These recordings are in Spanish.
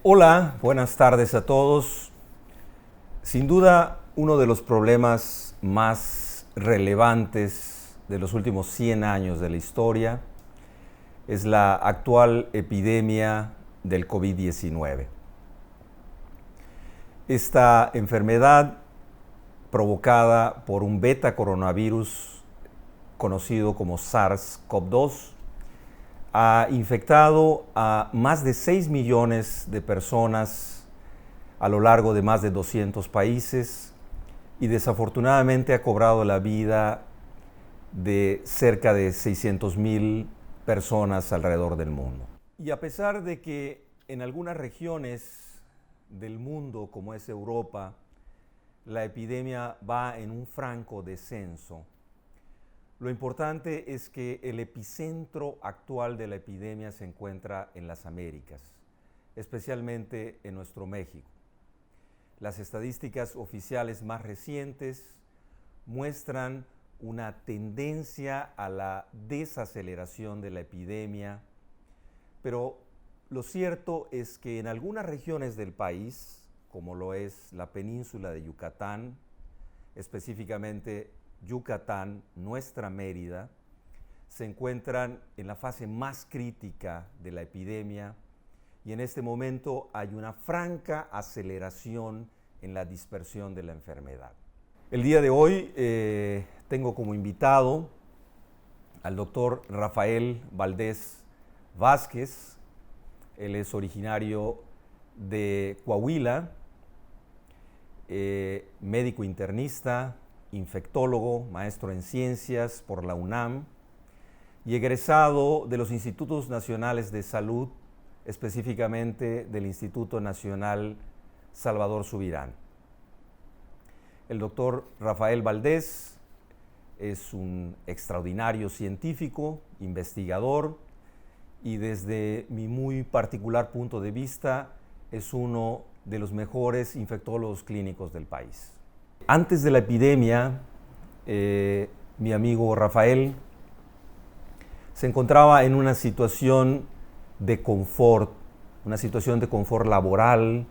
Hola, buenas tardes a todos. Sin duda, uno de los problemas más relevantes de los últimos 100 años de la historia es la actual epidemia del COVID-19. Esta enfermedad, provocada por un beta coronavirus conocido como SARS-CoV-2, ha infectado a más de 6 millones de personas a lo largo de más de 200 países y desafortunadamente ha cobrado la vida de cerca de 600,000 personas alrededor del mundo. Y a pesar de que en algunas regiones del mundo, como es Europa, la epidemia va en un franco descenso, lo importante es que el epicentro actual de la epidemia se encuentra en las Américas, especialmente en nuestro México. Las estadísticas oficiales más recientes muestran una tendencia a la desaceleración de la epidemia, pero lo cierto es que en algunas regiones del país, como lo es la península de Yucatán, específicamente Yucatán, nuestra Mérida, se encuentran en la fase más crítica de la epidemia y en este momento hay una franca aceleración en la dispersión de la enfermedad. El día de hoy tengo como invitado al doctor Rafael Valdés Vázquez. Él es originario de Coahuila, médico internista, infectólogo, maestro en ciencias por la UNAM y egresado de los Institutos Nacionales de Salud, específicamente del Instituto Nacional Salvador Subirán. El doctor Rafael Valdés es un extraordinario científico, investigador y desde mi muy particular punto de vista es uno de los mejores infectólogos clínicos del país. Antes de la epidemia, mi amigo Rafael se encontraba en una situación de confort laboral,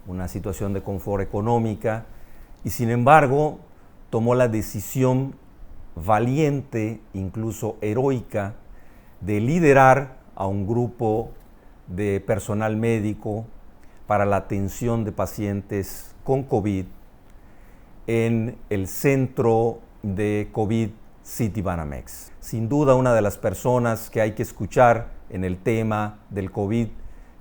una situación de confort económica, y sin embargo tomó la decisión valiente, incluso heroica, de liderar a un grupo de personal médico para la atención de pacientes con COVID en el centro de COVID Citibanamex. Sin duda, una de las personas que hay que escuchar en el tema del COVID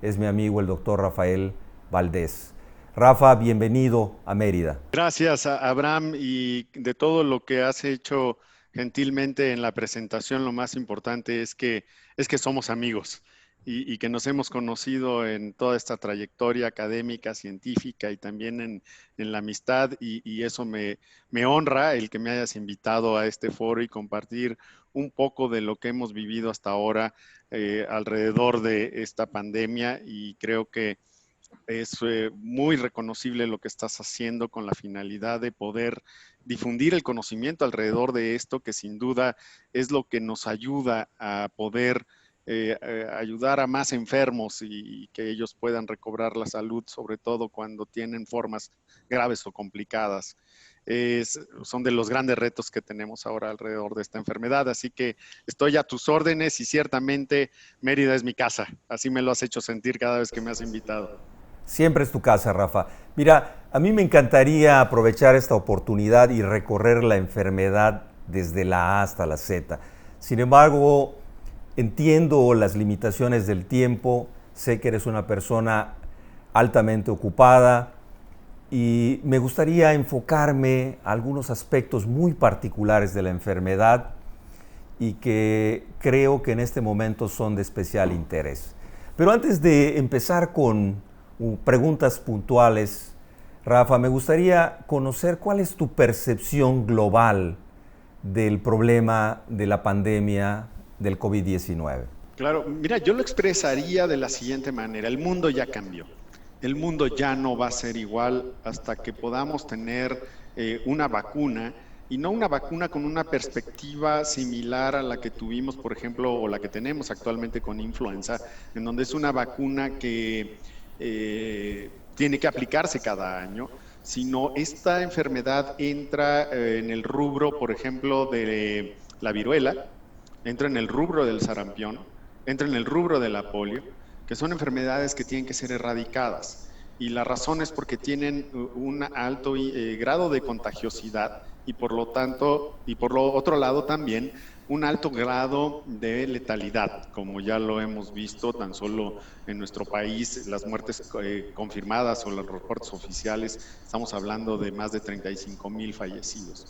es mi amigo el doctor Rafael Valdés. Rafa, bienvenido a Mérida. Gracias, Abraham, y de todo lo que has hecho gentilmente en la presentación, lo más importante es que somos amigos y que nos hemos conocido en toda esta trayectoria académica, científica y también en la amistad, y eso me honra el que me hayas invitado a este foro y compartir un poco de lo que hemos vivido hasta ahora alrededor de esta pandemia, y creo que es muy reconocible lo que estás haciendo con la finalidad de poder difundir el conocimiento alrededor de esto, que sin duda es lo que nos ayuda a poder ayudar a más enfermos y que ellos puedan recobrar la salud, sobre todo cuando tienen formas graves o complicadas. Son de los grandes retos que tenemos ahora alrededor de esta enfermedad, así que estoy a tus órdenes y ciertamente Mérida es mi casa, así me lo has hecho sentir cada vez que me has invitado. Siempre es tu casa, Rafa. Mira, a mí me encantaría aprovechar esta oportunidad y recorrer la enfermedad desde la A hasta la Z. Sin embargo, entiendo las limitaciones del tiempo, sé que eres una persona altamente ocupada y me gustaría enfocarme a algunos aspectos muy particulares de la enfermedad y que creo que en este momento son de especial interés. Pero antes de empezar con preguntas puntuales, Rafa, me gustaría conocer cuál es tu percepción global del problema de la pandemia del COVID-19. Claro, mira, yo lo expresaría de la siguiente manera: el mundo ya cambió. El mundo ya no va a ser igual hasta que podamos tener una vacuna, y no una vacuna con una perspectiva similar a la que tuvimos, por ejemplo, o la que tenemos actualmente con influenza, en donde es una vacuna que tiene que aplicarse cada año, sino esta enfermedad entra en el rubro, por ejemplo, de la viruela, entra en el rubro del sarampión, entra en el rubro de la polio, que son enfermedades que tienen que ser erradicadas. Y la razón es porque tienen un alto grado de contagiosidad y por lo tanto, y por lo otro lado también, un alto grado de letalidad, como ya lo hemos visto tan solo en nuestro país, las muertes confirmadas o los reportes oficiales, estamos hablando de más de 35,000 fallecidos.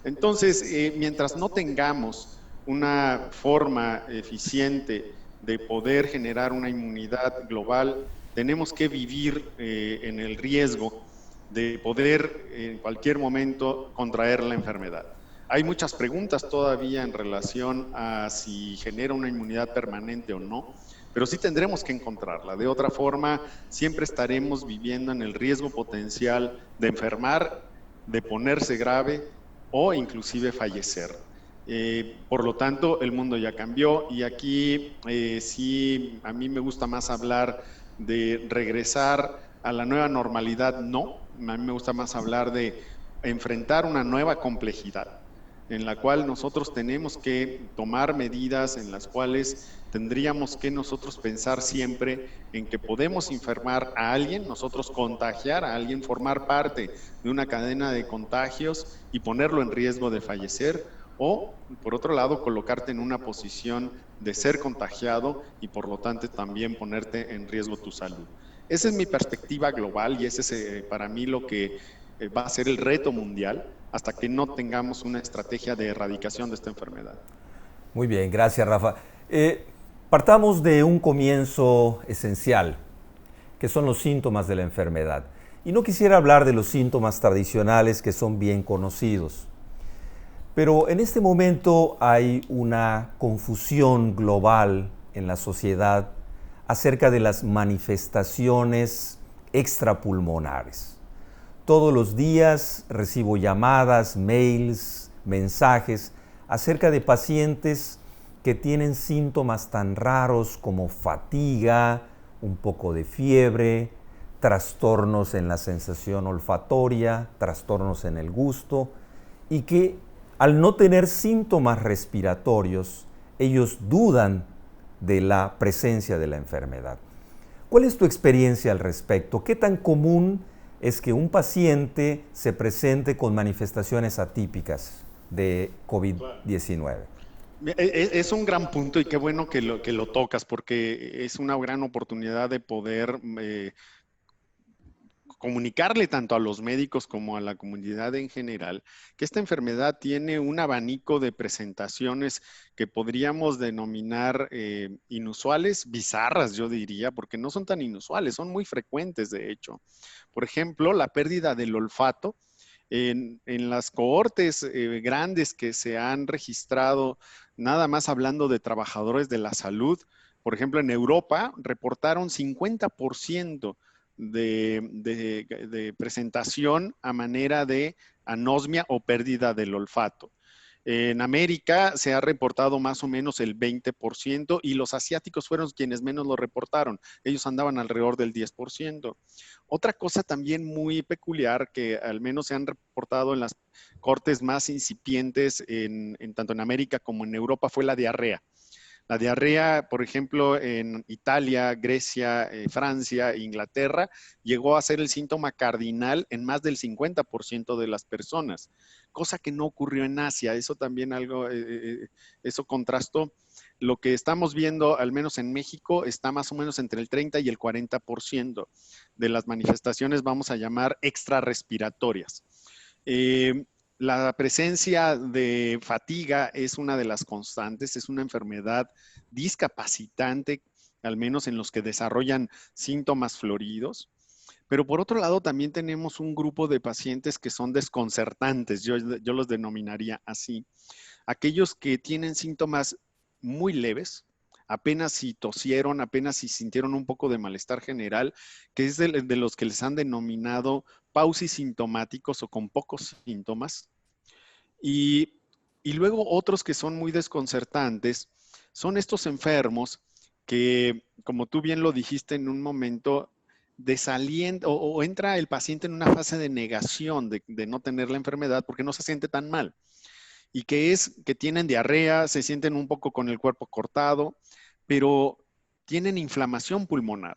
Entonces, mientras no tengamos una forma eficiente de poder generar una inmunidad global, tenemos que vivir en el riesgo de poder en cualquier momento contraer la enfermedad. Hay muchas preguntas todavía en relación a si genera una inmunidad permanente o no, pero sí tendremos que encontrarla. De otra forma, siempre estaremos viviendo en el riesgo potencial de enfermar, de ponerse grave o inclusive fallecer. Por lo tanto, el mundo ya cambió y aquí sí, a mí me gusta más hablar de regresar a la nueva normalidad, no. A mí me gusta más hablar de enfrentar una nueva complejidad en la cual nosotros tenemos que tomar medidas en las cuales tendríamos que nosotros pensar siempre en que podemos enfermar a alguien, nosotros contagiar a alguien, formar parte de una cadena de contagios y ponerlo en riesgo de fallecer, o, por otro lado, colocarte en una posición de ser contagiado y, por lo tanto, también ponerte en riesgo tu salud. Esa es mi perspectiva global y ese es para mí lo que va a ser el reto mundial hasta que no tengamos una estrategia de erradicación de esta enfermedad. Muy bien, gracias Rafa. Partamos de un comienzo esencial, que son los síntomas de la enfermedad. Y no quisiera hablar de los síntomas tradicionales que son bien conocidos. Pero en este momento hay una confusión global en la sociedad acerca de las manifestaciones extrapulmonares. Todos los días recibo llamadas, mails, mensajes acerca de pacientes que tienen síntomas tan raros como fatiga, un poco de fiebre, trastornos en la sensación olfatoria, trastornos en el gusto, y que al no tener síntomas respiratorios, ellos dudan de la presencia de la enfermedad. ¿Cuál es tu experiencia al respecto? ¿Qué tan común es que un paciente se presente con manifestaciones atípicas de COVID-19? Es un gran punto y qué bueno que lo tocas porque es una gran oportunidad de poder comunicarle tanto a los médicos como a la comunidad en general que esta enfermedad tiene un abanico de presentaciones que podríamos denominar inusuales, bizarras, yo diría, porque no son tan inusuales, son muy frecuentes, de hecho. Por ejemplo, la pérdida del olfato. En las cohortes grandes que se han registrado, nada más hablando de trabajadores de la salud, por ejemplo, en Europa reportaron 50% de presentación a manera de anosmia o pérdida del olfato. En América se ha reportado más o menos el 20% y los asiáticos fueron quienes menos lo reportaron. Ellos andaban alrededor del 10%. Otra cosa también muy peculiar que al menos se han reportado en las cortes más incipientes tanto en América como en Europa fue la diarrea. La diarrea, por ejemplo, en Italia, Grecia, Francia, Inglaterra, llegó a ser el síntoma cardinal en más del 50% de las personas, cosa que no ocurrió en Asia. Eso también eso contrastó. Lo que estamos viendo, al menos en México, está más o menos entre el 30 y el 40% de las manifestaciones, vamos a llamar extrarrespiratorias. La presencia de fatiga es una de las constantes, es una enfermedad discapacitante, al menos en los que desarrollan síntomas floridos. Pero por otro lado, también tenemos un grupo de pacientes que son desconcertantes, yo los denominaría así. Aquellos que tienen síntomas muy leves, apenas si tosieron, apenas si sintieron un poco de malestar general, que es de los que les han denominado pausisintomáticos o con pocos síntomas. Y luego otros que son muy desconcertantes son estos enfermos que, como tú bien lo dijiste en un momento, desalienta o entra el paciente en una fase de negación de no tener la enfermedad porque no se siente tan mal. Y que es que tienen diarrea, se sienten un poco con el cuerpo cortado, pero tienen inflamación pulmonar.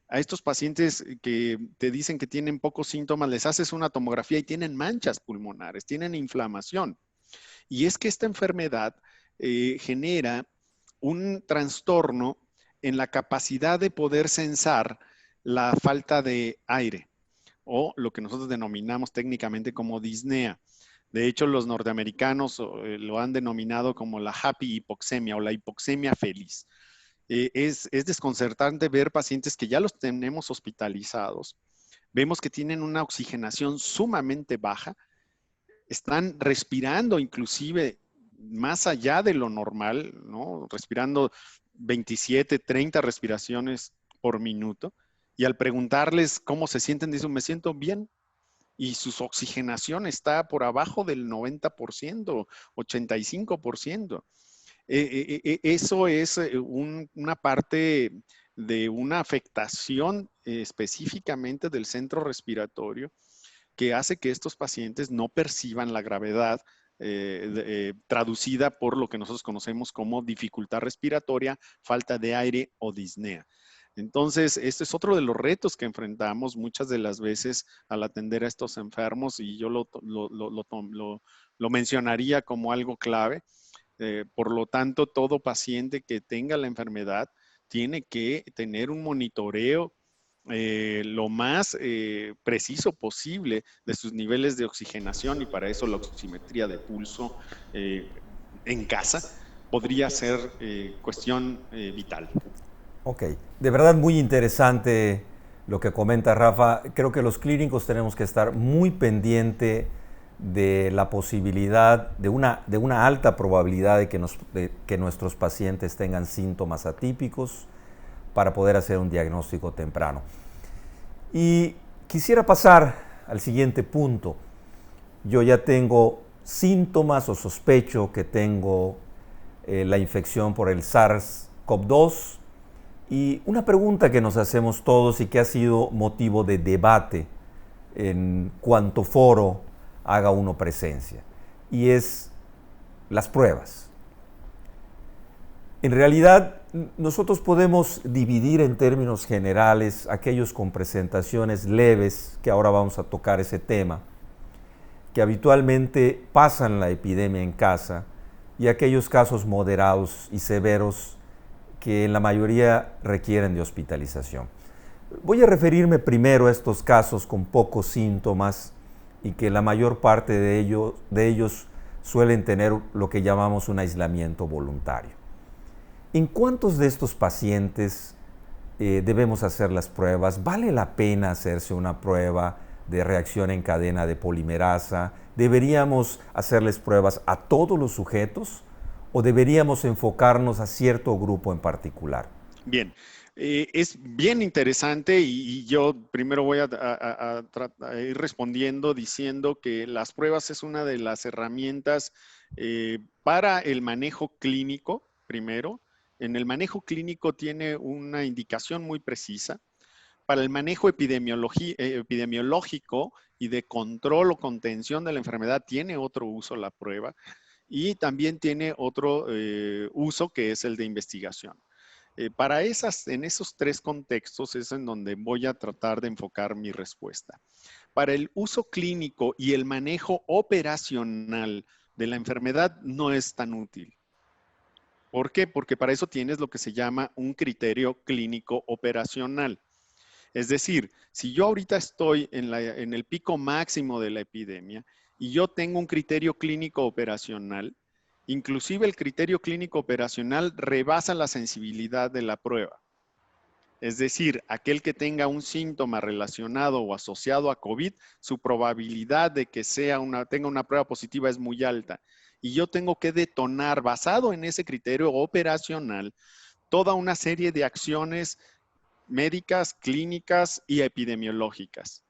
A estos pacientes que te dicen que tienen pocos síntomas, les haces una tomografía y tienen manchas pulmonares, tienen inflamación. Y es que esta enfermedad genera un trastorno en la capacidad de poder censar la falta de aire o lo que nosotros denominamos técnicamente como disnea. De hecho, los norteamericanos lo han denominado como la happy hipoxemia o la hipoxemia feliz. Es desconcertante ver pacientes que ya los tenemos hospitalizados. Vemos que tienen una oxigenación sumamente baja, están respirando inclusive más allá de lo normal, ¿no? Respirando 27, 30 respiraciones por minuto. Y al preguntarles cómo se sienten, dicen, me siento bien. Y su oxigenación está por abajo del 90%, 85%. Eso es una parte de una afectación específicamente del centro respiratorio que hace que estos pacientes no perciban la gravedad traducida por lo que nosotros conocemos como dificultad respiratoria, falta de aire o disnea. Entonces, este es otro de los retos que enfrentamos muchas de las veces al atender a estos enfermos y yo lo mencionaría como algo clave. Por lo tanto, todo paciente que tenga la enfermedad tiene que tener un monitoreo lo más preciso posible de sus niveles de oxigenación y para eso la oximetría de pulso en casa podría ser cuestión vital. Ok, de verdad muy interesante lo que comenta Rafa. Creo que los clínicos tenemos que estar muy pendiente de la posibilidad, de una alta probabilidad de que nuestros pacientes tengan síntomas atípicos para poder hacer un diagnóstico temprano. Y quisiera pasar al siguiente punto. Yo ya tengo síntomas o sospecho que tengo la infección por el SARS-CoV-2 y una pregunta que nos hacemos todos y que ha sido motivo de debate en cuanto foro haga uno presencia, y es las pruebas. En realidad, nosotros podemos dividir en términos generales aquellos con presentaciones leves, que ahora vamos a tocar ese tema, que habitualmente pasan la epidemia en casa, y aquellos casos moderados y severos que en la mayoría requieren de hospitalización. Voy a referirme primero a estos casos con pocos síntomas y que la mayor parte de ellos suelen tener lo que llamamos un aislamiento voluntario. ¿En cuántos de estos pacientes debemos hacer las pruebas? ¿Vale la pena hacerse una prueba de reacción en cadena de polimerasa? ¿Deberíamos hacerles pruebas a todos los sujetos o deberíamos enfocarnos a cierto grupo en particular? Bien, es bien interesante y yo primero voy a ir respondiendo diciendo que las pruebas es una de las herramientas para el manejo clínico, primero. En el manejo clínico tiene una indicación muy precisa. Para el manejo epidemiológico y de control o contención de la enfermedad tiene otro uso la prueba y también tiene otro uso que es el de investigación. En esos tres contextos es en donde voy a tratar de enfocar mi respuesta. Para el uso clínico y el manejo operacional de la enfermedad no es tan útil. ¿Por qué? Porque para eso tienes lo que se llama un criterio clínico operacional. Es decir, si yo ahorita estoy en el pico máximo de la epidemia y yo tengo un criterio clínico operacional, inclusive el criterio clínico operacional rebasa la sensibilidad de la prueba. Es decir, aquel que tenga un síntoma relacionado o asociado a COVID, su probabilidad de que tenga una prueba positiva es muy alta. Y yo tengo que detonar, basado en ese criterio operacional, toda una serie de acciones médicas, clínicas y epidemiológicas.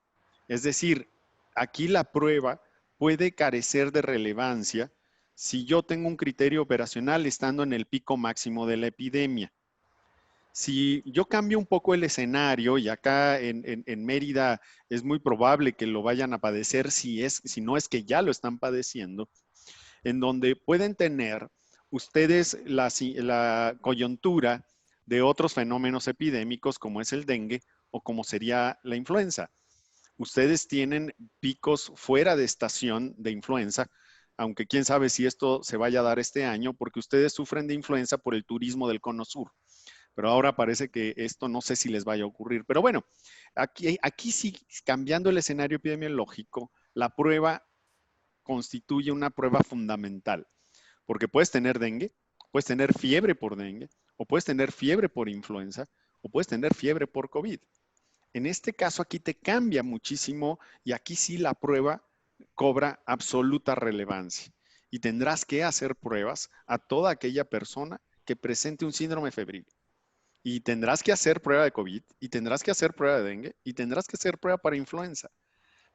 Es decir, aquí la prueba puede carecer de relevancia si yo tengo un criterio operacional estando en el pico máximo de la epidemia. Si yo cambio un poco el escenario, y acá en Mérida es muy probable que lo vayan a padecer si no es que ya lo están padeciendo, en donde pueden tener ustedes la coyuntura de otros fenómenos epidémicos como es el dengue o como sería la influenza. Ustedes tienen picos fuera de estación de influenza, aunque quién sabe si esto se vaya a dar este año, porque ustedes sufren de influenza por el turismo del Cono Sur. Pero ahora parece que esto no sé si les vaya a ocurrir. Pero bueno, aquí sí, cambiando el escenario epidemiológico, la prueba constituye una prueba fundamental, porque puedes tener dengue, puedes tener fiebre por dengue, o puedes tener fiebre por influenza, o puedes tener fiebre por COVID. En este caso aquí te cambia muchísimo y aquí sí la prueba cobra absoluta relevancia y tendrás que hacer pruebas a toda aquella persona que presente un síndrome febril. Y tendrás que hacer prueba de COVID, y tendrás que hacer prueba de dengue, y tendrás que hacer prueba para influenza.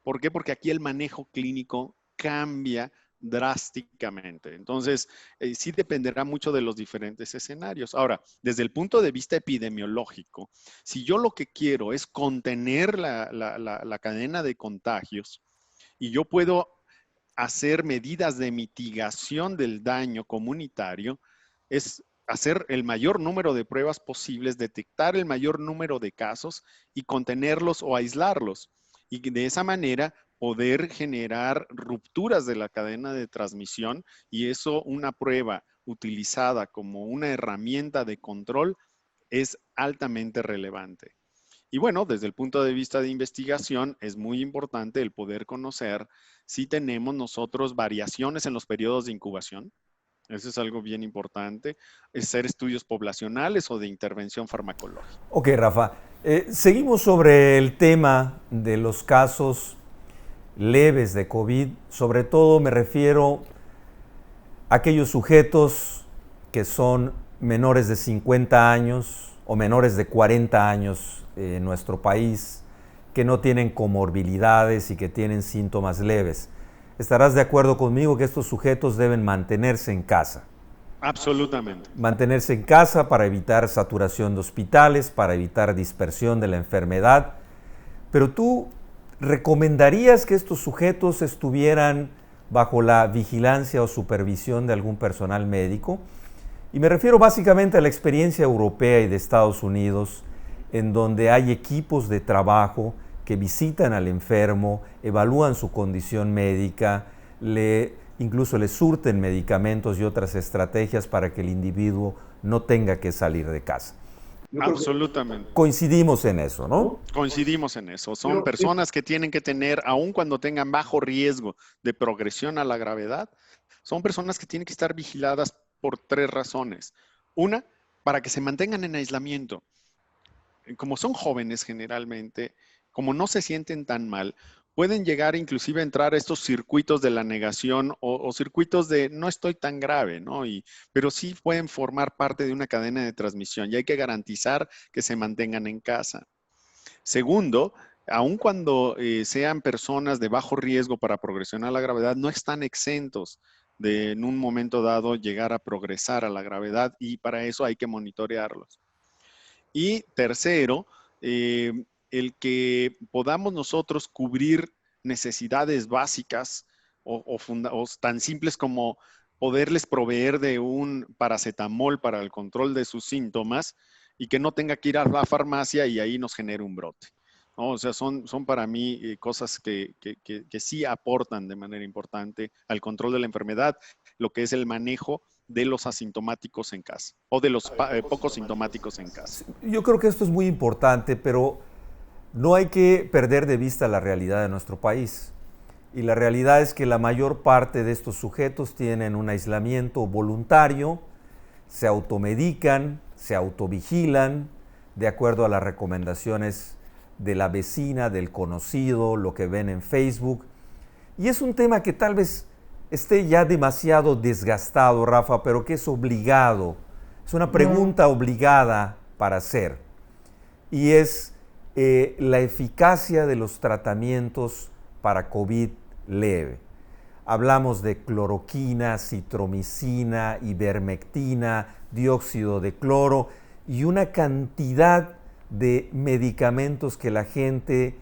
¿Por qué? Porque aquí el manejo clínico cambia drásticamente. Entonces, sí dependerá mucho de los diferentes escenarios. Ahora, desde el punto de vista epidemiológico, si yo lo que quiero es contener la cadena de contagios y yo puedo hacer medidas de mitigación del daño comunitario, es hacer el mayor número de pruebas posibles, detectar el mayor número de casos y contenerlos o aislarlos. Y de esa manera poder generar rupturas de la cadena de transmisión y eso una prueba utilizada como una herramienta de control es altamente relevante. Y bueno, desde el punto de vista de investigación, es muy importante el poder conocer si tenemos nosotros variaciones en los periodos de incubación. Eso es algo bien importante. Hacer estudios poblacionales o de intervención farmacológica. Ok, Rafa. Seguimos sobre el tema de los casos leves de COVID. Sobre todo me refiero a aquellos sujetos que son menores de 50 años o menores de 40 años en nuestro país, que no tienen comorbilidades y que tienen síntomas leves. ¿Estarás de acuerdo conmigo que estos sujetos deben mantenerse en casa? Absolutamente. Mantenerse en casa para evitar saturación de hospitales, para evitar dispersión de la enfermedad. Pero tú recomendarías que estos sujetos estuvieran bajo la vigilancia o supervisión de algún personal médico. Y me refiero básicamente a la experiencia europea y de Estados Unidos, en donde hay equipos de trabajo que visitan al enfermo, evalúan su condición médica, incluso le surten medicamentos y otras estrategias para que el individuo no tenga que salir de casa. Absolutamente. Coincidimos en eso, ¿no? Coincidimos en eso. Son personas que tienen que tener, aun cuando tengan bajo riesgo de progresión a la gravedad, son personas que tienen que estar vigiladas por tres razones. Una, para que se mantengan en aislamiento. Como son jóvenes generalmente, como no se sienten tan mal, pueden llegar inclusive a entrar a estos circuitos de la negación o circuitos de no estoy tan grave, ¿no? Pero sí pueden formar parte de una cadena de transmisión y hay que garantizar que se mantengan en casa. Segundo, aun cuando sean personas de bajo riesgo para progresión a la gravedad, no están exentos de en un momento dado llegar a progresar a la gravedad y para eso hay que monitorearlos. Y tercero, el que podamos nosotros cubrir necesidades básicas o tan simples como poderles proveer de un paracetamol para el control de sus síntomas y que no tenga que ir a la farmacia y ahí nos genere un brote, ¿no? O sea, son para mí cosas que sí aportan de manera importante al control de la enfermedad, lo que es el manejo de los asintomáticos en casa o de los pocos sintomáticos en casa. Yo creo que esto es muy importante, pero no hay que perder de vista la realidad de nuestro país. Y la realidad es que la mayor parte de estos sujetos tienen un aislamiento voluntario, se automedican, se autovigilan, de acuerdo a las recomendaciones de la vecina, del conocido, lo que ven en Facebook. Y es un tema que tal vez esté ya demasiado desgastado, Rafa, pero que es obligado. Es una pregunta obligada para hacer. Y es la eficacia de los tratamientos para COVID leve. Hablamos de cloroquina, citromicina, ivermectina, dióxido de cloro, y una cantidad de medicamentos que la gente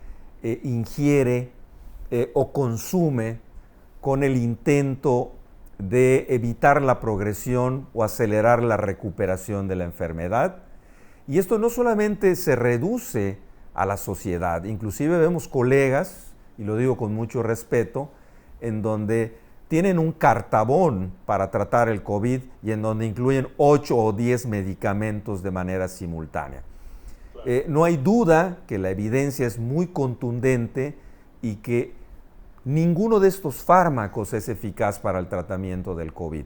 ingiere o consume con el intento de evitar la progresión o acelerar la recuperación de la enfermedad. Y esto no solamente se reduce a la sociedad, inclusive vemos colegas, y lo digo con mucho respeto, en donde tienen un cartabón para tratar el COVID y en donde incluyen 8 o 10 medicamentos de manera simultánea. No hay duda que la evidencia es muy contundente y que ninguno de estos fármacos es eficaz para el tratamiento del COVID.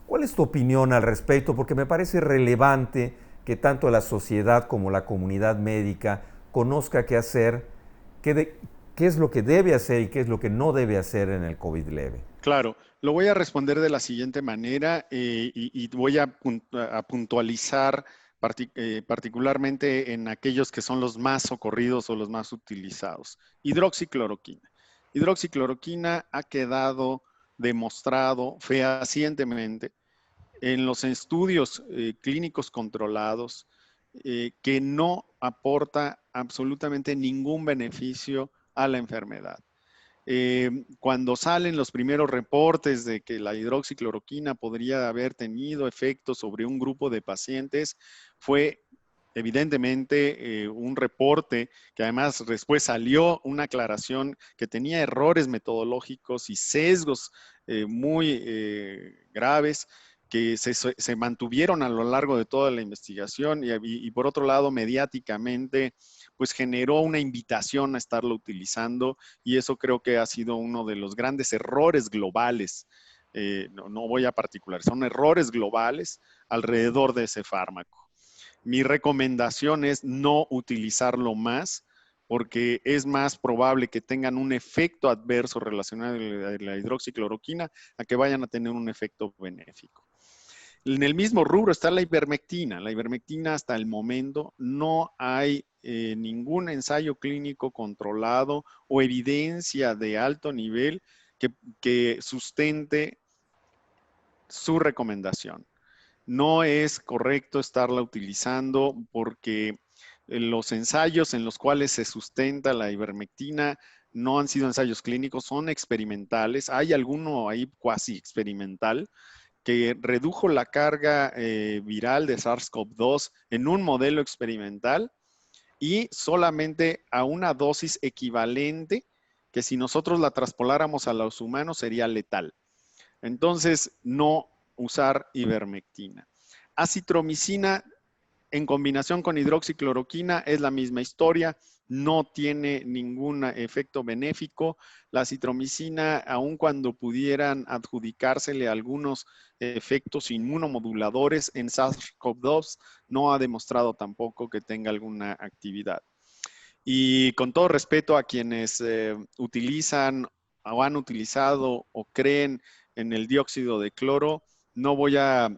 ¿Cuál es tu opinión al respecto? Porque me parece relevante que tanto la sociedad como la comunidad médica conozca qué hacer, qué es lo que debe hacer y qué es lo que no debe hacer en el COVID leve. Claro, lo voy a responder de la siguiente manera y voy a puntualizar particularmente en aquellos que son los más socorridos o los más utilizados. Hidroxicloroquina. Hidroxicloroquina ha quedado demostrado fehacientemente en los estudios clínicos controlados que no aporta absolutamente ningún beneficio a la enfermedad. Cuando salen los primeros reportes de que la hidroxicloroquina podría haber tenido efectos sobre un grupo de pacientes, fue evidentemente un reporte que además después salió una aclaración que tenía errores metodológicos y sesgos muy graves que se mantuvieron a lo largo de toda la investigación y por otro lado mediáticamente pues generó una invitación a estarlo utilizando y eso creo que ha sido uno de los grandes errores globales. No voy a particular, son errores globales alrededor de ese fármaco. Mi recomendación es no utilizarlo más porque es más probable que tengan un efecto adverso relacionado a la hidroxicloroquina a que vayan a tener un efecto benéfico. En el mismo rubro está la ivermectina. La ivermectina hasta el momento no hay ningún ensayo clínico controlado o evidencia de alto nivel que sustente su recomendación. No es correcto estarla utilizando porque los ensayos en los cuales se sustenta la ivermectina no han sido ensayos clínicos, son experimentales. Hay alguno ahí cuasi experimental que redujo la carga viral de SARS-CoV-2 en un modelo experimental y solamente a una dosis equivalente que si nosotros la traspoláramos a los humanos sería letal. Entonces, no usar ivermectina. Acitromicina en combinación con hidroxicloroquina es la misma historia, no tiene ningún efecto benéfico. La acitromicina, aun cuando pudieran adjudicársele algunos efectos inmunomoduladores en SARS-CoV-2, no ha demostrado tampoco que tenga alguna actividad. Y con todo respeto a quienes utilizan o han utilizado o creen en el dióxido de cloro, no voy a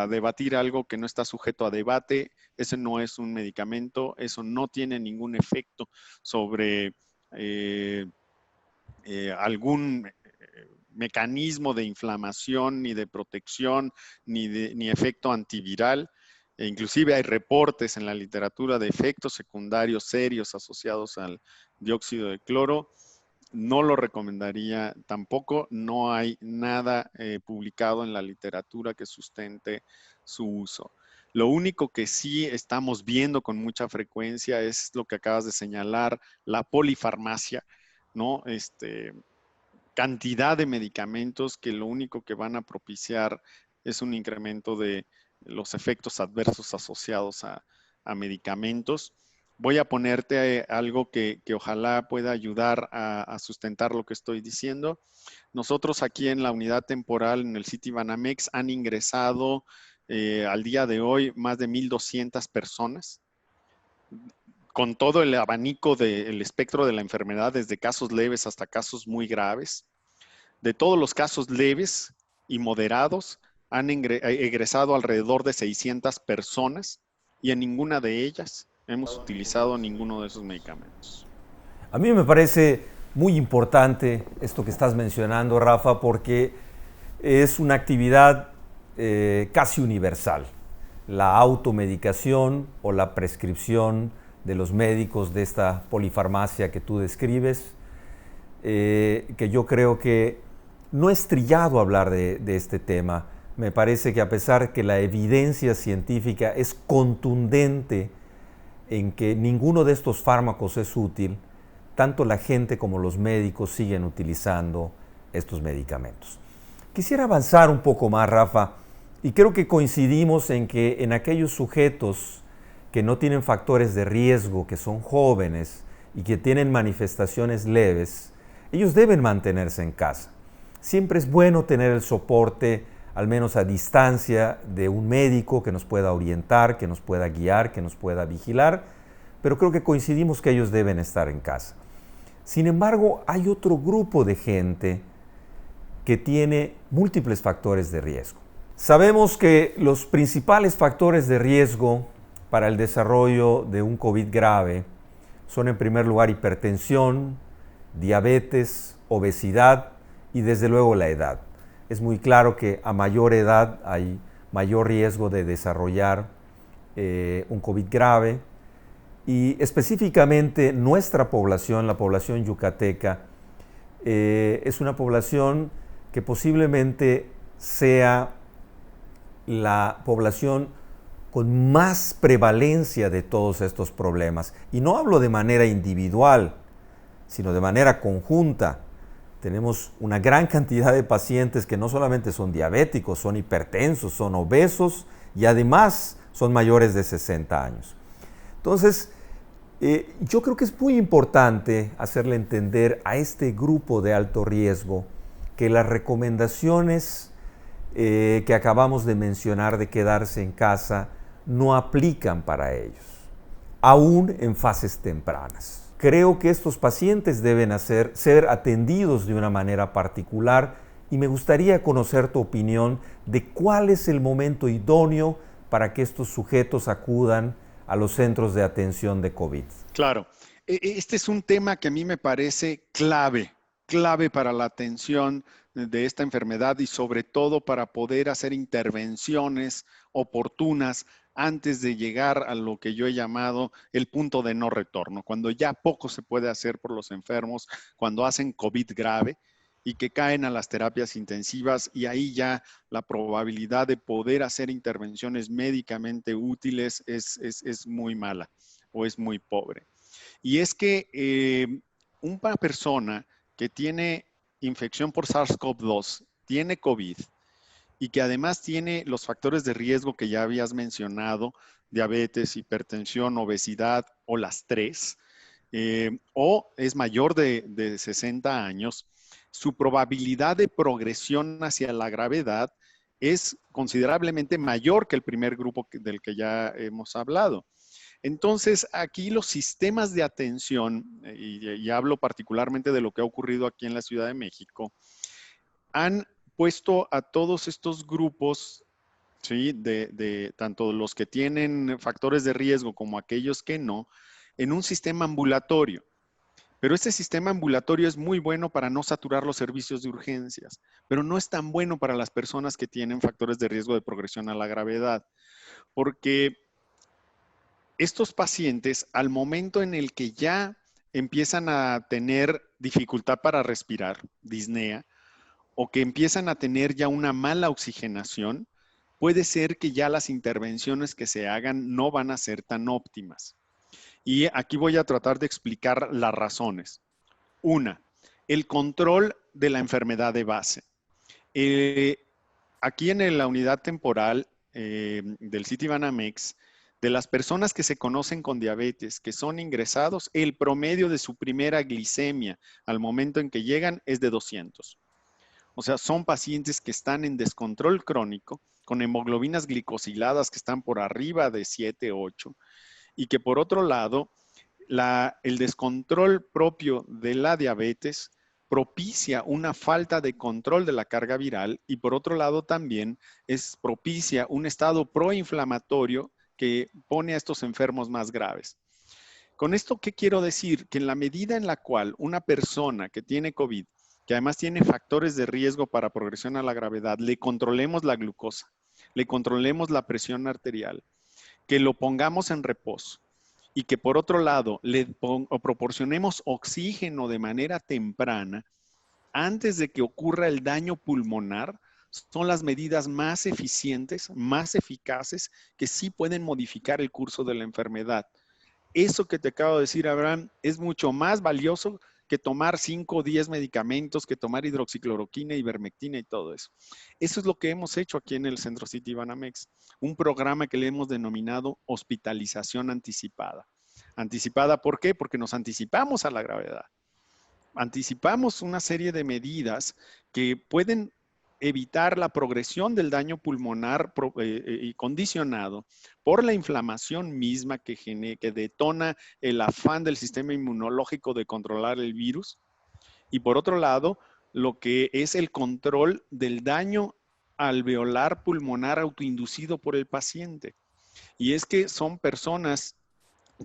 debatir algo que no está sujeto a debate. Ese no es un medicamento, eso no tiene ningún efecto sobre algún mecanismo de inflamación, ni de protección, ni efecto antiviral. E inclusive hay reportes en la literatura de efectos secundarios serios asociados al dióxido de cloro. No lo recomendaría tampoco, no hay nada publicado en la literatura que sustente su uso. Lo único que sí estamos viendo con mucha frecuencia es lo que acabas de señalar, la polifarmacia, ¿no? Cantidad de medicamentos que lo único que van a propiciar es un incremento de los efectos adversos asociados a medicamentos. Voy a ponerte algo que ojalá pueda ayudar a sustentar lo que estoy diciendo. Nosotros aquí en la unidad temporal, en el Citibanamex, han ingresado al día de hoy más de 1,200 personas, con todo el abanico del espectro de la enfermedad, desde casos leves hasta casos muy graves. De todos los casos leves y moderados, han egresado alrededor de 600 personas y en ninguna de ellas hemos utilizado ninguno de esos medicamentos. A mí me parece muy importante esto que estás mencionando, Rafa, porque es una actividad casi universal. la automedicación o la prescripción de los médicos de esta polifarmacia que tú describes, que yo creo que no es trillado hablar de este tema. Me parece que a pesar que la evidencia científica es contundente en que ninguno de estos fármacos es útil, tanto la gente como los médicos siguen utilizando estos medicamentos. Quisiera avanzar un poco más, Rafa, y creo que coincidimos en que en aquellos sujetos que no tienen factores de riesgo, que son jóvenes y que tienen manifestaciones leves, ellos deben mantenerse en casa. Siempre es bueno tener el soporte, al menos a distancia, de un médico que nos pueda orientar, que nos pueda guiar, que nos pueda vigilar, pero creo que coincidimos que ellos deben estar en casa. Sin embargo, hay otro grupo de gente que tiene múltiples factores de riesgo. Sabemos que los principales factores de riesgo para el desarrollo de un COVID grave son en primer lugar hipertensión, diabetes, obesidad y desde luego la edad. Es muy claro que a mayor edad hay mayor riesgo de desarrollar un COVID grave y específicamente nuestra población, la población yucateca, es una población que posiblemente sea la población con más prevalencia de todos estos problemas. Y no hablo de manera individual, sino de manera conjunta. Tenemos una gran cantidad de pacientes que no solamente son diabéticos, son hipertensos, son obesos y además son mayores de 60 años. Entonces, yo creo que es muy importante hacerle entender a este grupo de alto riesgo que las recomendaciones que acabamos de mencionar de quedarse en casa no aplican para ellos, aún en fases tempranas. Creo que estos pacientes deben ser atendidos de una manera particular y me gustaría conocer tu opinión de cuál es el momento idóneo para que estos sujetos acudan a los centros de atención de COVID. Claro, este es un tema que a mí me parece clave para la atención de esta enfermedad y sobre todo para poder hacer intervenciones oportunas antes de llegar a lo que yo he llamado el punto de no retorno, cuando ya poco se puede hacer por los enfermos, cuando hacen COVID grave y que caen a las terapias intensivas y ahí ya la probabilidad de poder hacer intervenciones médicamente útiles es muy mala o es muy pobre. Y es que una persona que tiene infección por SARS-CoV-2, tiene COVID y que además tiene los factores de riesgo que ya habías mencionado, diabetes, hipertensión, obesidad o las tres, o es mayor de 60 años, su probabilidad de progresión hacia la gravedad es considerablemente mayor que el primer grupo del que ya hemos hablado. Entonces, aquí los sistemas de atención, y hablo particularmente de lo que ha ocurrido aquí en la Ciudad de México, han puesto a todos estos grupos, ¿sí? Tanto los que tienen factores de riesgo como aquellos que no, en un sistema ambulatorio. Pero este sistema ambulatorio es muy bueno para no saturar los servicios de urgencias, pero no es tan bueno para las personas que tienen factores de riesgo de progresión a la gravedad, porque estos pacientes, al momento en el que ya empiezan a tener dificultad para respirar, disnea, o que empiezan a tener ya una mala oxigenación, puede ser que ya las intervenciones que se hagan no van a ser tan óptimas. Y aquí voy a tratar de explicar las razones. Una, el control de la enfermedad de base. Aquí en la unidad temporal del Citibanamex, de las personas que se conocen con diabetes, que son ingresados, el promedio de su primera glicemia al momento en que llegan es de 200. O sea, son pacientes que están en descontrol crónico, con hemoglobinas glicosiladas que están por arriba de 7, 8, y que por otro lado, el descontrol propio de la diabetes propicia una falta de control de la carga viral y por otro lado también propicia un estado proinflamatorio que pone a estos enfermos más graves. Con esto, ¿qué quiero decir? Que en la medida en la cual una persona que tiene COVID, que además tiene factores de riesgo para progresión a la gravedad, le controlemos la glucosa, le controlemos la presión arterial, que lo pongamos en reposo y que por otro lado o proporcionemos oxígeno de manera temprana antes de que ocurra el daño pulmonar, son las medidas más eficientes, más eficaces, que sí pueden modificar el curso de la enfermedad. Eso que te acabo de decir, Abraham, es mucho más valioso que tomar 5 o 10 medicamentos, que tomar hidroxicloroquina, ivermectina y todo eso. Eso es lo que hemos hecho aquí en el Centro Citibanamex, un programa que le hemos denominado hospitalización anticipada. ¿Anticipada por qué? Porque nos anticipamos a la gravedad. Anticipamos una serie de medidas que pueden evitar la progresión del daño pulmonar y condicionado por la inflamación misma que detona el afán del sistema inmunológico de controlar el virus. Y por otro lado, lo que es el control del daño alveolar pulmonar autoinducido por el paciente. Y es que son personas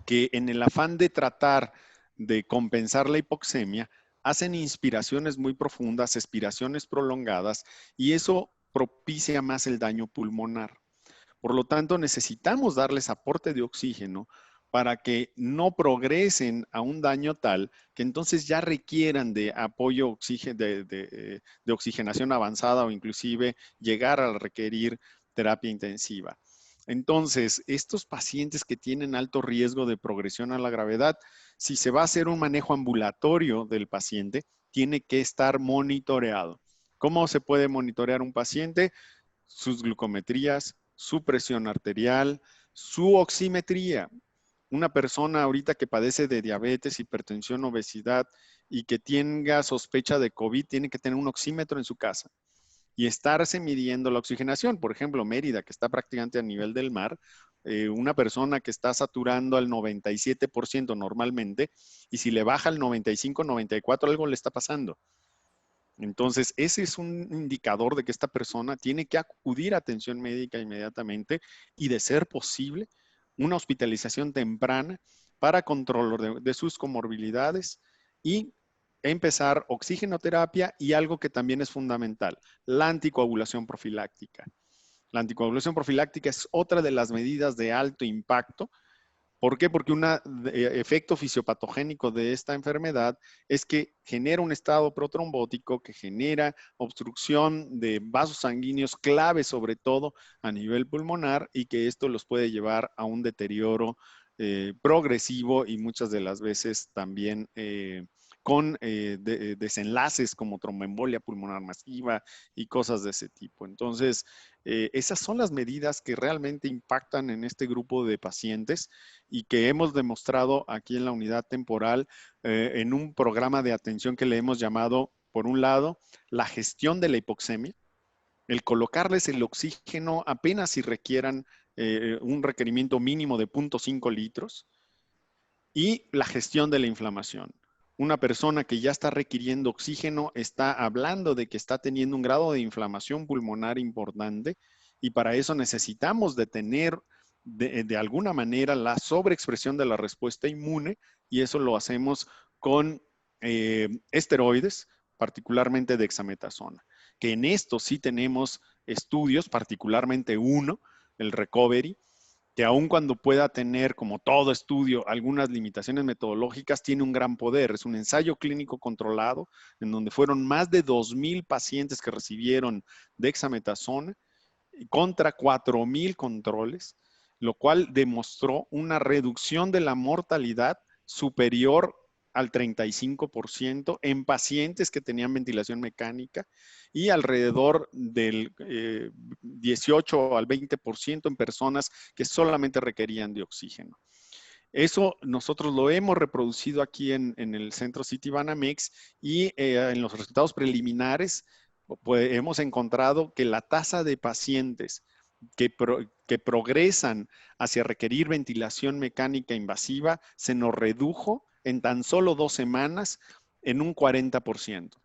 que en el afán de tratar de compensar la hipoxemia, hacen inspiraciones muy profundas, expiraciones prolongadas, y eso propicia más el daño pulmonar. Por lo tanto, necesitamos darles aporte de oxígeno para que no progresen a un daño tal que entonces ya requieran de apoyo de oxigenación avanzada o inclusive llegar a requerir terapia intensiva. Entonces, estos pacientes que tienen alto riesgo de progresión a la gravedad, si se va a hacer un manejo ambulatorio del paciente, tiene que estar monitoreado. ¿Cómo se puede monitorear un paciente? Sus glucometrías, su presión arterial, su oximetría. Una persona ahorita que padece de diabetes, hipertensión, obesidad y que tenga sospecha de COVID, tiene que tener un oxímetro en su casa y estarse midiendo la oxigenación. Por ejemplo, Mérida, que está prácticamente a nivel del mar, una persona que está saturando al 97% normalmente, y si le baja al 95, 94, algo le está pasando. Entonces, ese es un indicador de que esta persona tiene que acudir a atención médica inmediatamente y, de ser posible, una hospitalización temprana para control de sus comorbilidades y empezar oxigenoterapia y algo que también es fundamental, la anticoagulación profiláctica. La anticoagulación profiláctica es otra de las medidas de alto impacto. ¿Por qué? Porque un efecto fisiopatogénico de esta enfermedad es que genera un estado protrombótico que genera obstrucción de vasos sanguíneos clave, sobre todo a nivel pulmonar, y que esto los puede llevar a un deterioro progresivo y muchas de las veces también con desenlaces como tromboembolia pulmonar masiva y cosas de ese tipo. Entonces, esas son las medidas que realmente impactan en este grupo de pacientes y que hemos demostrado aquí en la unidad temporal en un programa de atención que le hemos llamado, por un lado, la gestión de la hipoxemia, el colocarles el oxígeno apenas si requieran un requerimiento mínimo de 0.5 litros, y la gestión de la inflamación. Una persona que ya está requiriendo oxígeno está hablando de que está teniendo un grado de inflamación pulmonar importante, y para eso necesitamos detener de alguna manera la sobreexpresión de la respuesta inmune, y eso lo hacemos con esteroides, particularmente dexametasona, que en esto sí tenemos estudios, particularmente uno, el Recovery, que aun cuando pueda tener, como todo estudio, algunas limitaciones metodológicas, tiene un gran poder. Es un ensayo clínico controlado en donde fueron más de 2,000 pacientes que recibieron dexametasona contra 4,000 controles, lo cual demostró una reducción de la mortalidad superior al 35% en pacientes que tenían ventilación mecánica y alrededor del 18 al 20% en personas que solamente requerían de oxígeno. Eso nosotros lo hemos reproducido aquí en el Centro Citibanamex y en los resultados preliminares pues, hemos encontrado que la tasa de pacientes que progresan hacia requerir ventilación mecánica invasiva se nos redujo en tan solo 2 semanas en un 40%.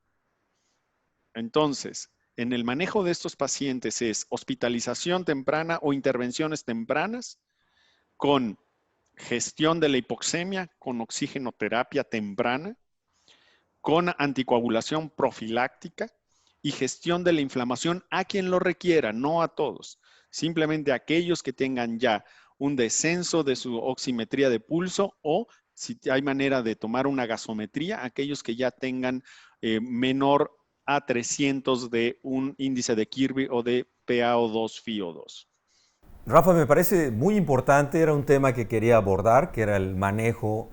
Entonces, en el manejo de estos pacientes es hospitalización temprana o intervenciones tempranas con gestión de la hipoxemia, con oxigenoterapia temprana, con anticoagulación profiláctica y gestión de la inflamación a quien lo requiera, no a todos. Simplemente aquellos que tengan ya un descenso de su oximetría de pulso o si hay manera de tomar una gasometría, aquellos que ya tengan menor a 300 de un índice de Kirby o de PaO2 FiO2. Rafa, me parece muy importante, era un tema que quería abordar, que era el manejo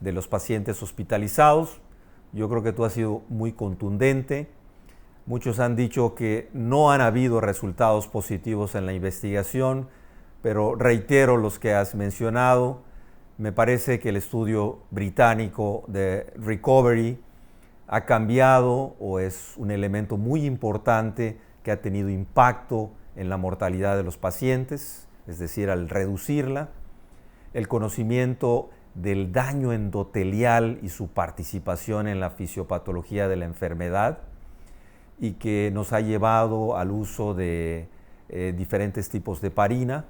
de los pacientes hospitalizados. Yo creo que tú has sido muy contundente. Muchos han dicho que no han habido resultados positivos en la investigación, pero reitero los que has mencionado. Me parece que el estudio británico de Recovery ha cambiado o es un elemento muy importante que ha tenido impacto en la mortalidad de los pacientes, es decir, al reducirla. El conocimiento del daño endotelial y su participación en la fisiopatología de la enfermedad y que nos ha llevado al uso de diferentes tipos de heparina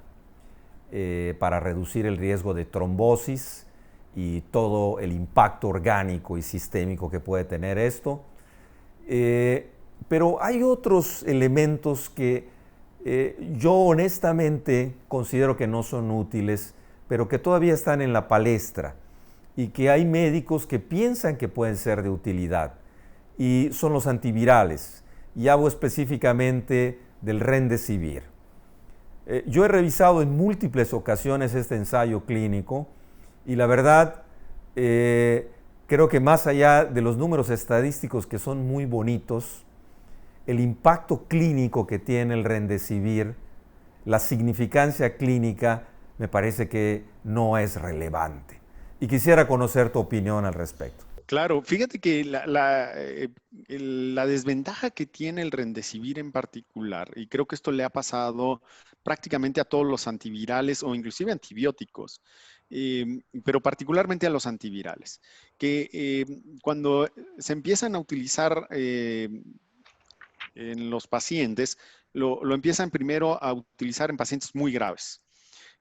para reducir el riesgo de trombosis y todo el impacto orgánico y sistémico que puede tener esto. Pero hay otros elementos que yo honestamente considero que no son útiles, pero que todavía están en la palestra y que hay médicos que piensan que pueden ser de utilidad, y son los antivirales. Y hablo específicamente del Remdesivir. Yo he revisado en múltiples ocasiones este ensayo clínico y la verdad creo que más allá de los números estadísticos que son muy bonitos, el impacto clínico que tiene el Remdesivir, la significancia clínica, me parece que no es relevante. Y quisiera conocer tu opinión al respecto. Claro, fíjate que la desventaja que tiene el Remdesivir en particular, y creo que esto le ha pasado prácticamente a todos los antivirales o inclusive antibióticos, pero particularmente a los antivirales, que cuando se empiezan a utilizar en los pacientes, lo empiezan primero a utilizar en pacientes muy graves,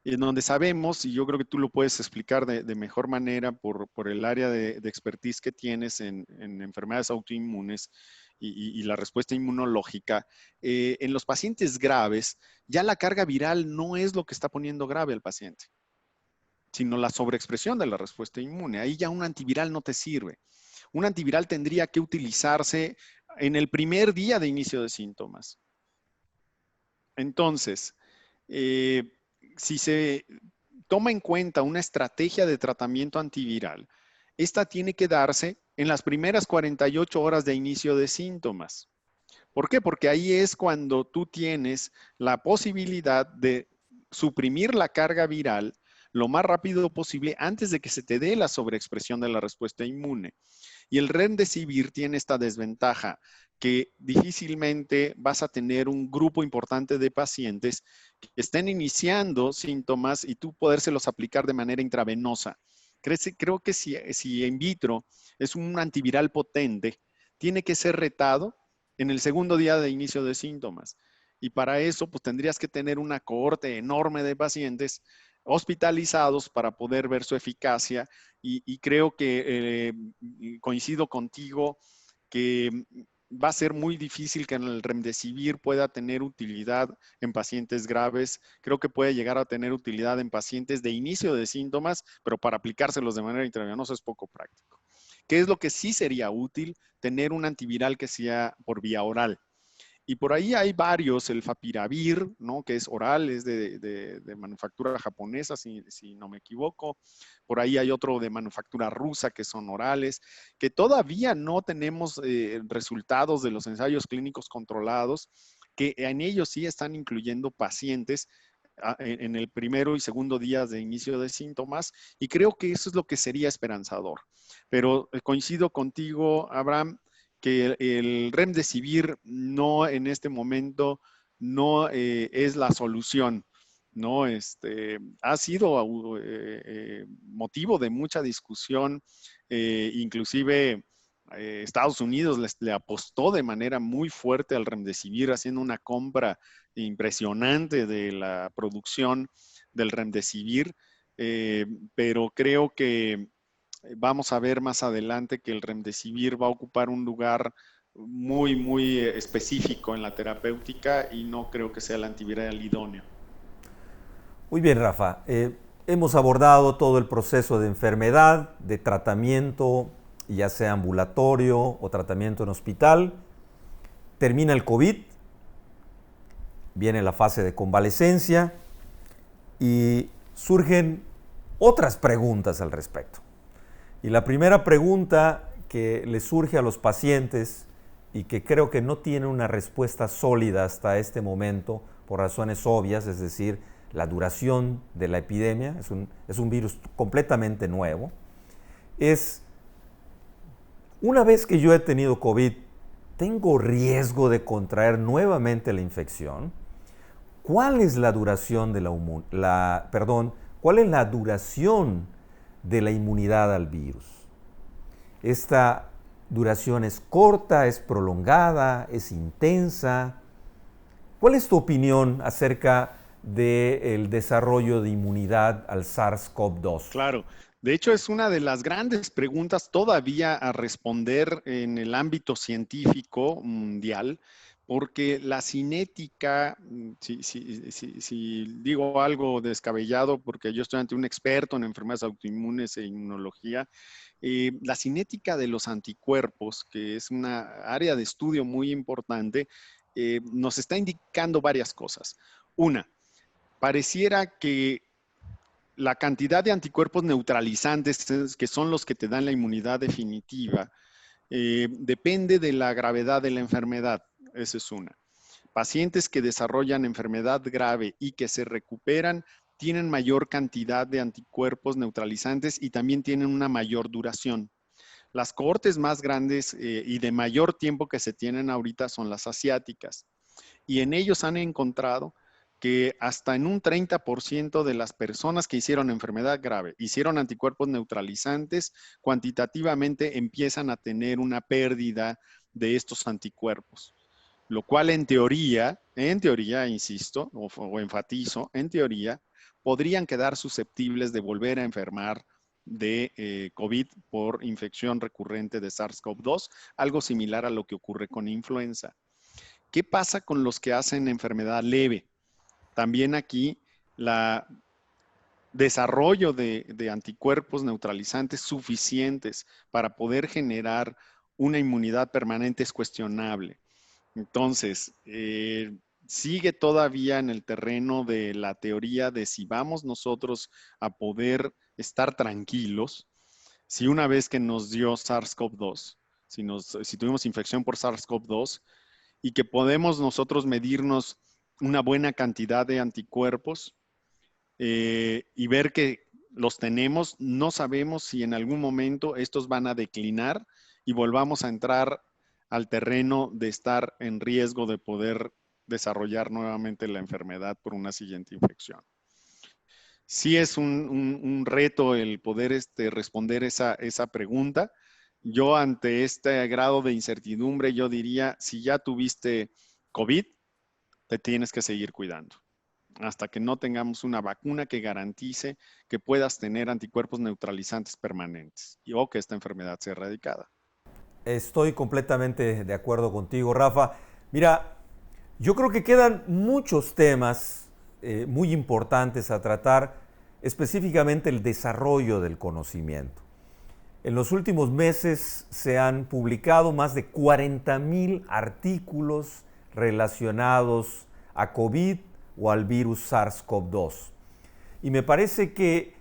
en donde sabemos, y yo creo que tú lo puedes explicar de mejor manera por el área de expertise que tienes en enfermedades autoinmunes y la respuesta inmunológica, en los pacientes graves, ya la carga viral no es lo que está poniendo grave al paciente, sino la sobreexpresión de la respuesta inmune. Ahí ya un antiviral no te sirve. Un antiviral tendría que utilizarse en el primer día de inicio de síntomas. Entonces, si se toma en cuenta una estrategia de tratamiento antiviral, esta tiene que darse en las primeras 48 horas de inicio de síntomas. ¿Por qué? Porque ahí es cuando tú tienes la posibilidad de suprimir la carga viral lo más rápido posible antes de que se te dé la sobreexpresión de la respuesta inmune. Y el Remdesivir tiene esta desventaja, que difícilmente vas a tener un grupo importante de pacientes que estén iniciando síntomas y tú podérselos aplicar de manera intravenosa. Creo que si in vitro es un antiviral potente, tiene que ser retado en el segundo día de inicio de síntomas. Y para eso, pues tendrías que tener una cohorte enorme de pacientes hospitalizados para poder ver su eficacia y creo que coincido contigo que va a ser muy difícil que en el Remdesivir pueda tener utilidad en pacientes graves. Creo que puede llegar a tener utilidad en pacientes de inicio de síntomas, pero para aplicárselos de manera intravenosa es poco práctico. ¿Qué es lo que sí sería útil? Tener un antiviral que sea por vía oral. Y por ahí hay varios, el Fapiravir, ¿no? Que es oral, es de manufactura japonesa, si no me equivoco. Por ahí hay otro de manufactura rusa que son orales, que todavía no tenemos resultados de los ensayos clínicos controlados, que en ellos sí están incluyendo pacientes en el primero y segundo día de inicio de síntomas, y creo que eso es lo que sería esperanzador. Pero coincido contigo, Abraham, que el Remdesivir no en este momento no es la solución, ¿no? Ha sido motivo de mucha discusión, inclusive Estados Unidos le apostó de manera muy fuerte al Remdesivir, haciendo una compra impresionante de la producción del Remdesivir, pero creo que vamos a ver más adelante que el Remdesivir va a ocupar un lugar muy específico en la terapéutica y no creo que sea el antiviral idóneo. Muy bien, Rafa. Hemos abordado todo el proceso de enfermedad, de tratamiento, ya sea ambulatorio o tratamiento en hospital. Termina el COVID, viene la fase de convalecencia y surgen otras preguntas al respecto. Y la primera pregunta que le surge a los pacientes y que creo que no tiene una respuesta sólida hasta este momento por razones obvias, es decir, la duración de la epidemia, es un virus completamente nuevo, es, una vez que yo he tenido COVID, ¿tengo riesgo de contraer nuevamente la infección? ¿Cuál es la duración de cuál es la duración de la inmunidad al virus? ¿Esta duración es corta, es prolongada, es intensa? ¿Cuál es tu opinión acerca del desarrollo de inmunidad al SARS-CoV-2? Claro, de hecho es una de las grandes preguntas todavía a responder en el ámbito científico mundial, porque la cinética, si digo algo descabellado, porque yo estoy ante un experto en enfermedades autoinmunes e inmunología, la cinética de los anticuerpos, que es una área de estudio muy importante, nos está indicando varias cosas. Una, pareciera que la cantidad de anticuerpos neutralizantes, que son los que te dan la inmunidad definitiva, depende de la gravedad de la enfermedad. Esa es una. Pacientes que desarrollan enfermedad grave y que se recuperan tienen mayor cantidad de anticuerpos neutralizantes y también tienen una mayor duración. Las cohortes más grandes y de mayor tiempo que se tienen ahorita son las asiáticas. Y en ellos han encontrado que hasta en un 30% de las personas que hicieron enfermedad grave, hicieron anticuerpos neutralizantes, cuantitativamente empiezan a tener una pérdida de estos anticuerpos. Lo cual en teoría, insisto, o enfatizo, en teoría, podrían quedar susceptibles de volver a enfermar de COVID por infección recurrente de SARS-CoV-2, algo similar a lo que ocurre con influenza. ¿Qué pasa con los que hacen enfermedad leve? También aquí el desarrollo de anticuerpos neutralizantes suficientes para poder generar una inmunidad permanente es cuestionable. Entonces, sigue todavía en el terreno de la teoría de si vamos nosotros a poder estar tranquilos, si una vez que nos dio SARS-CoV-2, si tuvimos infección por SARS-CoV-2 y que podemos nosotros medirnos una buena cantidad de anticuerpos y ver que los tenemos, no sabemos si en algún momento estos van a declinar y volvamos a entrar al terreno de estar en riesgo de poder desarrollar nuevamente la enfermedad por una siguiente infección. Sí es un reto el poder responder esa pregunta. Yo ante este grado de incertidumbre, yo diría, si ya tuviste COVID, te tienes que seguir cuidando hasta que no tengamos una vacuna que garantice que puedas tener anticuerpos neutralizantes permanentes o que esta enfermedad sea erradicada. Estoy completamente de acuerdo contigo, Rafa. Mira, yo creo que quedan muchos temas muy importantes a tratar, específicamente el desarrollo del conocimiento. En los últimos meses se han publicado más de 40,000 artículos relacionados a COVID o al virus SARS-CoV-2. Y me parece que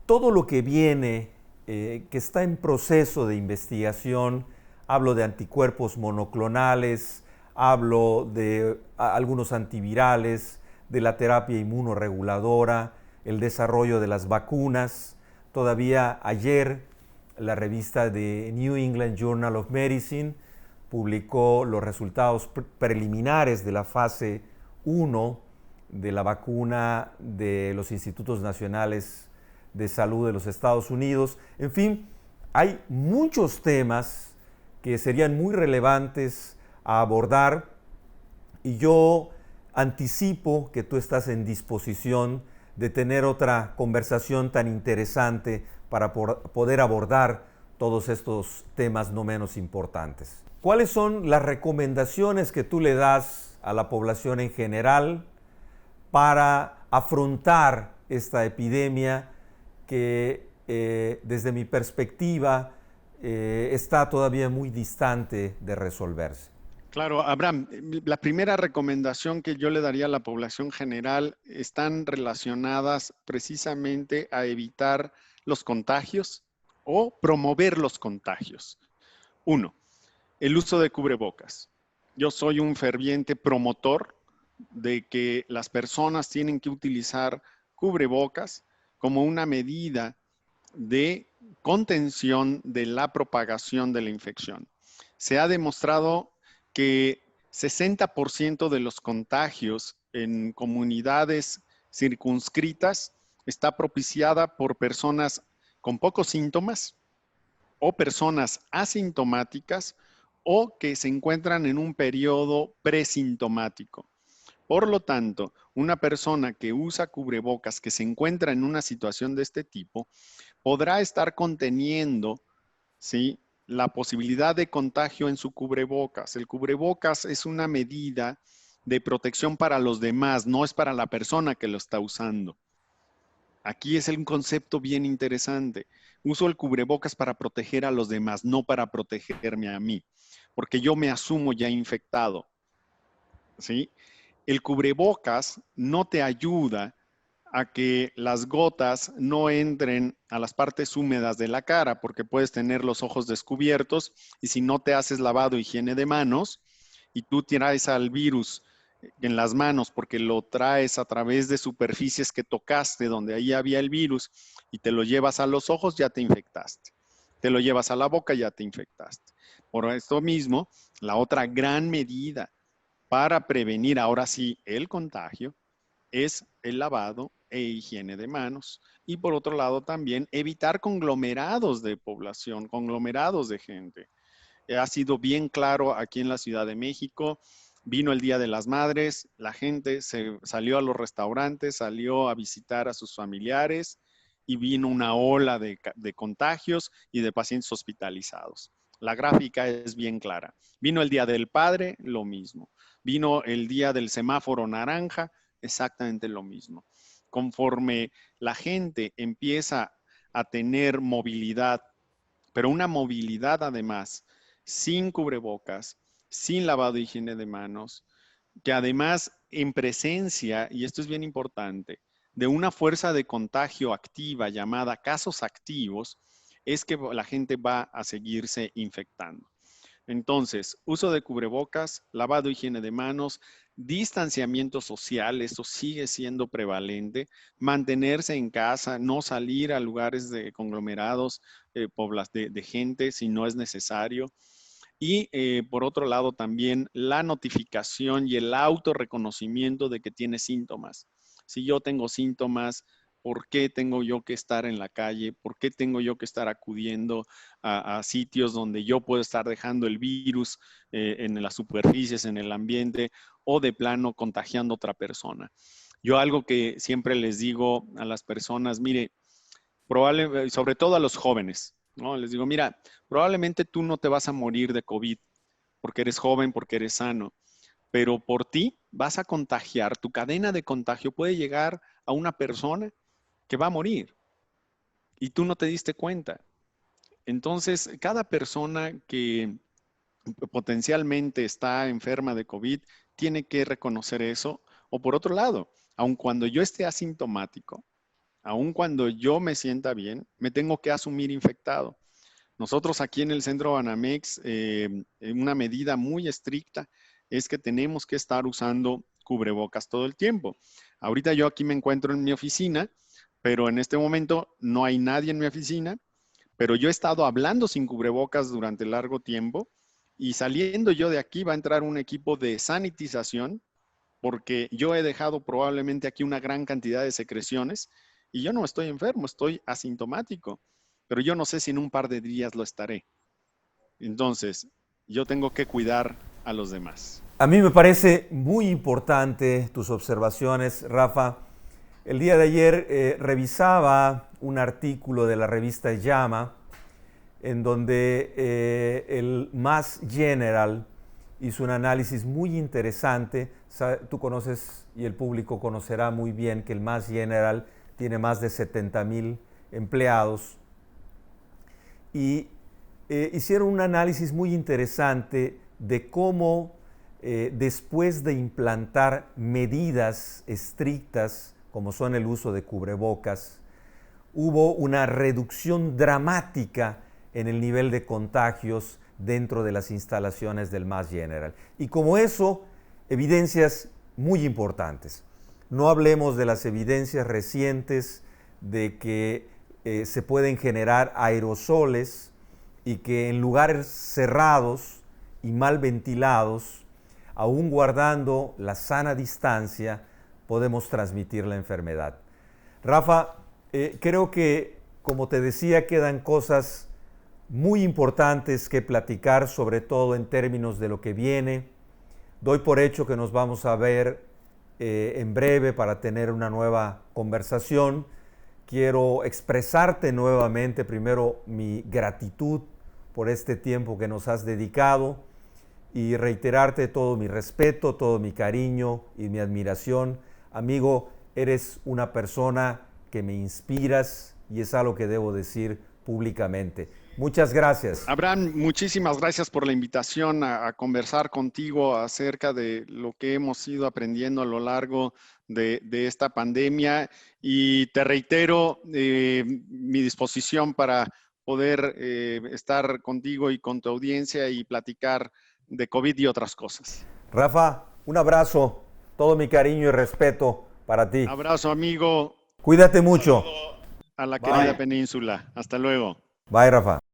todo lo que viene, que está en proceso de investigación, hablo de anticuerpos monoclonales, hablo de algunos antivirales, de la terapia inmunorreguladora, el desarrollo de las vacunas. Todavía ayer la revista de New England Journal of Medicine publicó los resultados preliminares de la fase 1 de la vacuna de los Institutos Nacionales de Salud de los Estados Unidos. En fin, hay muchos temas que serían muy relevantes a abordar y yo anticipo que tú estás en disposición de tener otra conversación tan interesante para poder abordar todos estos temas no menos importantes. ¿cuáles son las recomendaciones que tú le das a la población en general para afrontar esta epidemia que desde mi perspectiva está todavía muy distante de resolverse? Claro, Abraham, la primera recomendación que yo le daría a la población general están relacionadas precisamente a evitar los contagios o promover los contagios. Uno, el uso de cubrebocas. Yo soy un ferviente promotor de que las personas tienen que utilizar cubrebocas como una medida de contención de la propagación de la infección. Se ha demostrado que 60% de los contagios en comunidades circunscritas está propiciada por personas con pocos síntomas o personas asintomáticas o que se encuentran en un periodo presintomático. Por lo tanto, una persona que usa cubrebocas, que se encuentra en una situación de este tipo, podrá estar conteniendo, ¿sí?, la posibilidad de contagio en su cubrebocas. El cubrebocas es una medida de protección para los demás, no es para la persona que lo está usando. Aquí es un concepto bien interesante. Uso el cubrebocas para proteger a los demás, no para protegerme a mí, porque yo me asumo ya infectado, ¿sí? El cubrebocas no te ayuda a que las gotas no entren a las partes húmedas de la cara, porque puedes tener los ojos descubiertos y si no te haces lavado, higiene de manos, y tú traes al virus en las manos porque lo traes a través de superficies que tocaste donde ahí había el virus y te lo llevas a los ojos, ya te infectaste. Te lo llevas a la boca, ya te infectaste. Por esto mismo, la otra gran medida para prevenir ahora sí el contagio es el lavado e higiene de manos. Y por otro lado también evitar conglomerados de población, conglomerados de gente. Ha sido bien claro aquí en la Ciudad de México. Vino el Día de las Madres, la gente salió a los restaurantes, salió a visitar a sus familiares y vino una ola de contagios y de pacientes hospitalizados. La gráfica es bien clara. Vino el Día del Padre, lo mismo. Vino el Día del Semáforo Naranja, exactamente lo mismo. Conforme la gente empieza a tener movilidad, pero una movilidad además sin cubrebocas, sin lavado de higiene de manos, que además en presencia, y esto es bien importante, de una fuerza de contagio activa llamada casos activos, es que la gente va a seguirse infectando. Entonces, uso de cubrebocas, lavado, higiene de manos, distanciamiento social, esto sigue siendo prevalente, mantenerse en casa, no salir a lugares de conglomerados de gente si no es necesario. Y por otro lado también la notificación y el autorreconocimiento de que tiene síntomas. Si yo tengo síntomas, ¿por qué tengo yo que estar en la calle? ¿Por qué tengo yo que estar acudiendo a sitios donde yo puedo estar dejando el virus en las superficies, en el ambiente o de plano contagiando a otra persona? Yo algo que siempre les digo a las personas, mire, sobre todo a los jóvenes, ¿no? Les digo, mira, probablemente tú no te vas a morir de COVID porque eres joven, porque eres sano, pero por ti vas a contagiar, tu cadena de contagio puede llegar a una persona que va a morir y tú no te diste cuenta. Entonces, cada persona que potencialmente está enferma de COVID tiene que reconocer eso. O por otro lado, aun cuando yo esté asintomático, aun cuando yo me sienta bien, me tengo que asumir infectado. Nosotros aquí en el Centro Banamex, una medida muy estricta es que tenemos que estar usando cubrebocas todo el tiempo. Ahorita yo aquí me encuentro en mi oficina, pero en este momento no hay nadie en mi oficina, pero yo he estado hablando sin cubrebocas durante largo tiempo y saliendo yo de aquí va a entrar un equipo de sanitización porque yo he dejado probablemente aquí una gran cantidad de secreciones y yo no estoy enfermo, estoy asintomático, pero yo no sé si en un par de días lo estaré. Entonces, yo tengo que cuidar a los demás. A mí me parece muy importante tus observaciones, Rafa. El día de ayer revisaba un artículo de la revista Llama en donde el Mass General hizo un análisis muy interesante. Tú conoces y el público conocerá muy bien que el Mass General tiene más de 70,000 empleados y hicieron un análisis muy interesante de cómo después de implantar medidas estrictas como son el uso de cubrebocas, hubo una reducción dramática en el nivel de contagios dentro de las instalaciones del Mass General. Y como eso, evidencias muy importantes. No hablemos de las evidencias recientes de que se pueden generar aerosoles y que en lugares cerrados y mal ventilados, aún guardando la sana distancia, podemos transmitir la enfermedad. Rafa, creo que, como te decía, quedan cosas muy importantes que platicar, sobre todo en términos de lo que viene. Doy por hecho que nos vamos a ver en breve para tener una nueva conversación. Quiero expresarte nuevamente, primero, mi gratitud por este tiempo que nos has dedicado y reiterarte todo mi respeto, todo mi cariño y mi admiración. Amigo, eres una persona que me inspiras y es algo que debo decir públicamente. Muchas gracias. Abraham, muchísimas gracias por la invitación a conversar contigo acerca de lo que hemos ido aprendiendo a lo largo de esta pandemia, y te reitero mi disposición para poder estar contigo y con tu audiencia y platicar de COVID y otras cosas. Rafa, un abrazo, todo mi cariño y respeto para ti. Abrazo, amigo. Cuídate mucho. A la querida península. Hasta luego. Bye, Rafa.